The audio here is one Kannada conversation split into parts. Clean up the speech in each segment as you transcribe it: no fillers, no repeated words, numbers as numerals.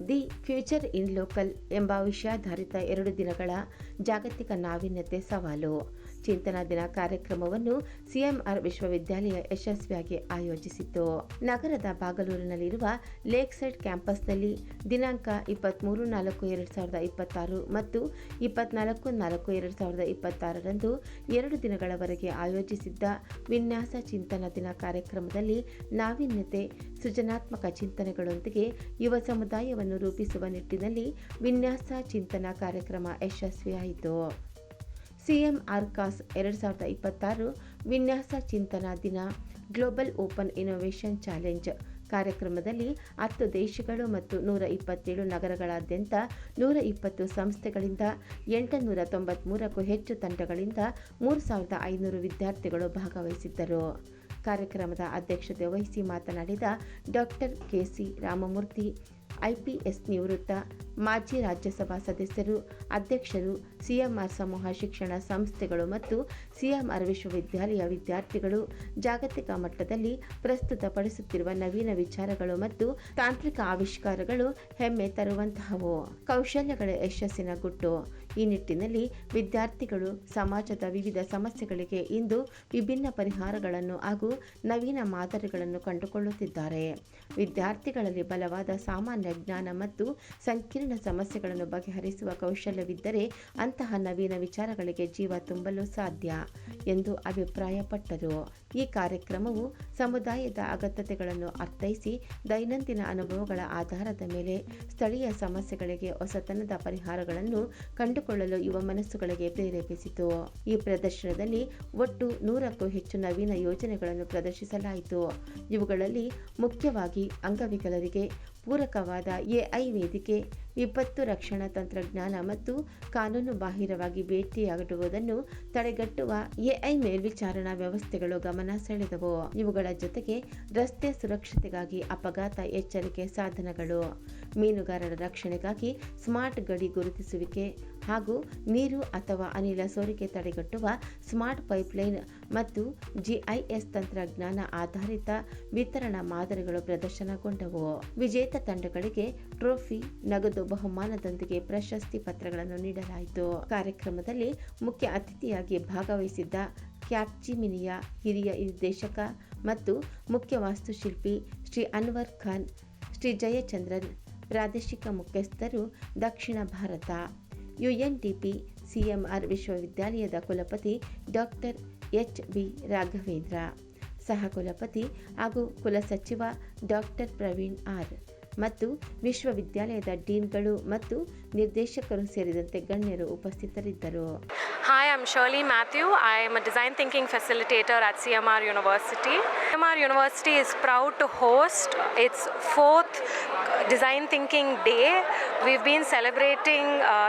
ದಿ ಫ್ಯೂಚರ್ ಇನ್ ಲೋಕಲ್ ಎಂಬ ವಿಷಯಾಧಾರಿತ 2 ದಿನಗಳ ಜಾಗತಿಕ ನಾವೀನ್ಯತೆ ಸವಾಲು ಚಿಂತನಾ ದಿನ ಕಾರ್ಯಕ್ರಮವನ್ನು ಸಿಎಂಆರ್ ವಿಶ್ವವಿದ್ಯಾಲಯ ಯಶಸ್ವಿಯಾಗಿ ಆಯೋಜಿಸಿತು. ನಗರದ ಬಾಗಲೂರಿನಲ್ಲಿರುವ ಲೇಕ್ ಸೈಡ್ ಕ್ಯಾಂಪಸ್ನಲ್ಲಿ ದಿನಾಂಕ 23/4/2026 ಮತ್ತು 24/4/2026 ರಂದು 2 ದಿನಗಳವರೆಗೆ ಆಯೋಜಿಸಿದ್ದ ವಿನ್ಯಾಸ ಚಿಂತನಾ ದಿನ ಕಾರ್ಯಕ್ರಮದಲ್ಲಿ ನಾವೀನ್ಯತೆ, ಸೃಜನಾತ್ಮಕ ಚಿಂತನೆಗಳೊಂದಿಗೆ ಯುವ ಸಮುದಾಯವನ್ನು ರೂಪಿಸುವ ನಿಟ್ಟಿನಲ್ಲಿ ವಿನ್ಯಾಸ ಚಿಂತನಾ ಕಾರ್ಯಕ್ರಮ ಯಶಸ್ವಿಯಾಯಿತು. ಸಿಎಂಆರ್ ಕಾಸ್ 2026 ವಿನ್ಯಾಸ ಚಿಂತನಾ ದಿನ ಗ್ಲೋಬಲ್ ಓಪನ್ ಇನ್ನೋವೇಷನ್ ಚಾಲೆಂಜ್ ಕಾರ್ಯಕ್ರಮದಲ್ಲಿ 10 ದೇಶಗಳು ಮತ್ತು 127 ನಗರಗಳಾದ್ಯಂತ 120 ಸಂಸ್ಥೆಗಳಿಂದ 893ಕ್ಕೂ ಹೆಚ್ಚು ತಂಡಗಳಿಂದ 3500 ವಿದ್ಯಾರ್ಥಿಗಳು ಭಾಗವಹಿಸಿದ್ದರು. ಕಾರ್ಯಕ್ರಮದ ಅಧ್ಯಕ್ಷತೆ ವಹಿಸಿ ಮಾತನಾಡಿದ ಡಾಕ್ಟರ್ ಕೆಸಿ ರಾಮಮೂರ್ತಿ, ಐಪಿಎಸ್ ನಿವೃತ್ತ ಮಾಜಿ ರಾಜ್ಯಸಭಾ ಸದಸ್ಯರು, ಅಧ್ಯಕ್ಷರು, ಸಿಎಂಆರ್ ಸಮೂಹ ಶಿಕ್ಷಣ ಸಂಸ್ಥೆಗಳು ಮತ್ತು ಸಿಎಂಆರ್ ವಿಶ್ವವಿದ್ಯಾಲಯ ವಿದ್ಯಾರ್ಥಿಗಳು ಜಾಗತಿಕ ಮಟ್ಟದಲ್ಲಿ ಪ್ರಸ್ತುತಪಡಿಸುತ್ತಿರುವ ನವೀನ ವಿಚಾರಗಳು ಮತ್ತು ತಾಂತ್ರಿಕ ಆವಿಷ್ಕಾರಗಳು ಹೆಮ್ಮೆ ತರುವಂತಹವು, ಕೌಶಲ್ಯಗಳ ಯಶಸ್ಸಿನ ಗುಟ್ಟು. ಈ ನಿಟ್ಟಿನಲ್ಲಿ ವಿದ್ಯಾರ್ಥಿಗಳು ಸಮಾಜದ ವಿವಿಧ ಸಮಸ್ಯೆಗಳಿಗೆ ಇಂದು ವಿಭಿನ್ನ ಪರಿಹಾರಗಳನ್ನು ಹಾಗೂ ನವೀನ ಮಾದರಿಗಳನ್ನು ಕಂಡುಕೊಳ್ಳುತ್ತಿದ್ದಾರೆ. ವಿದ್ಯಾರ್ಥಿಗಳಲ್ಲಿ ಬಲವಾದ ಸಾಮಾನ್ಯ ಜ್ಞಾನ ಮತ್ತು ಸಂಕೀರ್ಣ ಸಮಸ್ಯೆಗಳನ್ನು ಬಗೆಹರಿಸುವ ಕೌಶಲ್ಯವಿದ್ದರೆ ಅಂತಹ ನವೀನ ವಿಚಾರಗಳಿಗೆ ಜೀವ ತುಂಬಲು ಸಾಧ್ಯ ಎಂದು ಅಭಿಪ್ರಾಯಪಟ್ಟರು. ಈ ಕಾರ್ಯಕ್ರಮವು ಸಮುದಾಯದ ಅಗತ್ಯತೆಗಳನ್ನು ಅರ್ಥೈಸಿ ದೈನಂದಿನ ಅನುಭವಗಳ ಆಧಾರದ ಮೇಲೆ ಸ್ಥಳೀಯ ಸಮಸ್ಯೆಗಳಿಗೆ ಹೊಸತನದ ಪರಿಹಾರಗಳನ್ನು ಕಂಡುಕೊಳ್ಳಲು ಯುವ ಮನಸ್ಸುಗಳಿಗೆ ಪ್ರೇರೇಪಿಸಿತು. ಈ ಪ್ರದರ್ಶನದಲ್ಲಿ ಒಟ್ಟು 100ಕ್ಕೂ ಹೆಚ್ಚು ನವೀನ ಯೋಜನೆಗಳನ್ನು ಪ್ರದರ್ಶಿಸಲಾಯಿತು. ಇವುಗಳಲ್ಲಿ ಮುಖ್ಯವಾಗಿ ಅಂಗವಿಕಲರಿಗೆ ಪೂರಕವಾದ ಎಐ ವೇದಿಕೆ, ವಿಪತ್ತು ರಕ್ಷಣಾ ತಂತ್ರಜ್ಞಾನ ಮತ್ತು ಕಾನೂನು ಬಾಹಿರವಾಗಿ ಭೇಟಿಯಾಗುವುದನ್ನು ತಡೆಗಟ್ಟುವ ಎಐ ಮೇಲ್ವಿಚಾರಣಾ ವ್ಯವಸ್ಥೆಗಳು ಗಮನ ಸೆಳೆದವು. ಇವುಗಳ ಜೊತೆಗೆ ರಸ್ತೆ ಸುರಕ್ಷತೆಗಾಗಿ ಅಪಘಾತ ಎಚ್ಚರಿಕೆ ಸಾಧನಗಳು, ಮೀನುಗಾರರ ರಕ್ಷಣೆಗಾಗಿ ಸ್ಮಾರ್ಟ್ ಗಡಿ ಗುರುತಿಸುವಿಕೆ ಹಾಗೂ ನೀರು ಅಥವಾ ಅನಿಲ ಸೋರಿಕೆ ತಡೆಗಟ್ಟುವ ಸ್ಮಾರ್ಟ್ ಪೈಪ್ಲೈನ್ ಮತ್ತು ಜಿಐಎಸ್ ತಂತ್ರಜ್ಞಾನ ಆಧಾರಿತ ವಿತರಣಾ ಮಾದರಿಗಳು ಪ್ರದರ್ಶನಗೊಂಡವು. ವಿಜೇತ ತಂಡಗಳಿಗೆ ಟ್ರೋಫಿ, ನಗದು ಬಹುಮಾನದೊಂದಿಗೆ ಪ್ರಶಸ್ತಿ ಪತ್ರಗಳನ್ನು ನೀಡಲಾಯಿತು. ಕಾರ್ಯಕ್ರಮದಲ್ಲಿ ಮುಖ್ಯ ಅತಿಥಿಯಾಗಿ ಭಾಗವಹಿಸಿದ್ದ ಕ್ಯಾಪ್ಜಿಮಿನಿಯ ಹಿರಿಯ ನಿರ್ದೇಶಕ ಮತ್ತು ಮುಖ್ಯ ವಾಸ್ತುಶಿಲ್ಪಿ ಶ್ರೀ ಅನ್ವರ್ ಖಾನ್, ಶ್ರೀ ಜಯಚಂದ್ರನ್, ಪ್ರಾದೇಶಿಕ ಮುಖ್ಯಸ್ಥರು, ದಕ್ಷಿಣ ಭಾರತ, ಯುಎನ್ಡಿಪಿ ಸಿಎಂಆರ್ ವಿಶ್ವವಿದ್ಯಾಲಯದ ಕುಲಪತಿ ಡಾಕ್ಟರ್ ಎಚ್.ಬಿ. ರಾಘವೇಂದ್ರ, ಸಹ ಕುಲಪತಿ ಹಾಗೂ ಕುಲಸಚಿವ ಡಾಕ್ಟರ್ ಪ್ರವೀಣ್ ಆರ್ ಮತ್ತು ವಿಶ್ವವಿದ್ಯಾಲಯದ ಡೀನ್ಗಳು ಮತ್ತು ನಿರ್ದೇಶಕರು ಸೇರಿದಂತೆ ಗಣ್ಯರು ಉಪಸ್ಥಿತರಿದ್ದರು. Hi, I'm Shirley Matthew. I am a design thinking facilitator at CMR University. CMR University is proud to host its 4th Design Thinking Day. We've been celebrating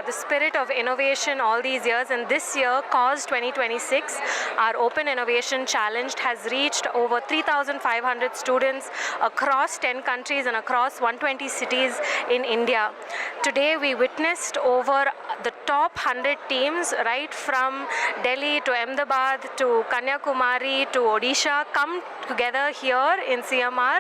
the spirit of innovation all these years, and this year, CAUS 2026, our Open Innovation Challenge, has reached over 3,500 students across 10 countries and across 120 cities in India. Today, we witnessed over the top 100 teams, right from Delhi to Ahmedabad to Kanyakumari to Odisha, come together here in CMR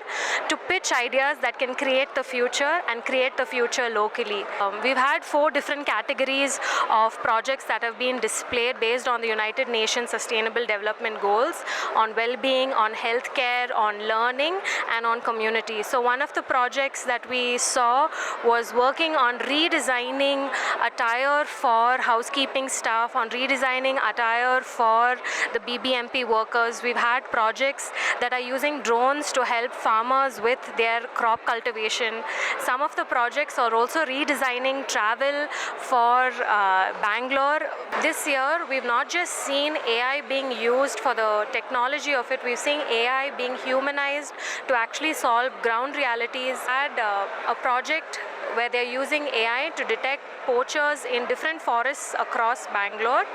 to pitch ideas that can create the future and create the future locally. We've had 4 different categories of projects that have been displayed based on the United Nations Sustainable Development Goals, on well-being, on healthcare, on learning, and on community. So one of the projects that we saw was working on redesigning attire for housekeeping staff, on redesigning attire for the BBMP workers. We've had projects that are using drones to help farmers with their crop cultivation. Some of the projects are also redesigning travel for Bangalore. This year, we've not just seen AI being used for the technology of it, we've seen AI being humanized to actually solve ground realities. Had a project where they're using AI to detect poachers in different forests across Bangalore.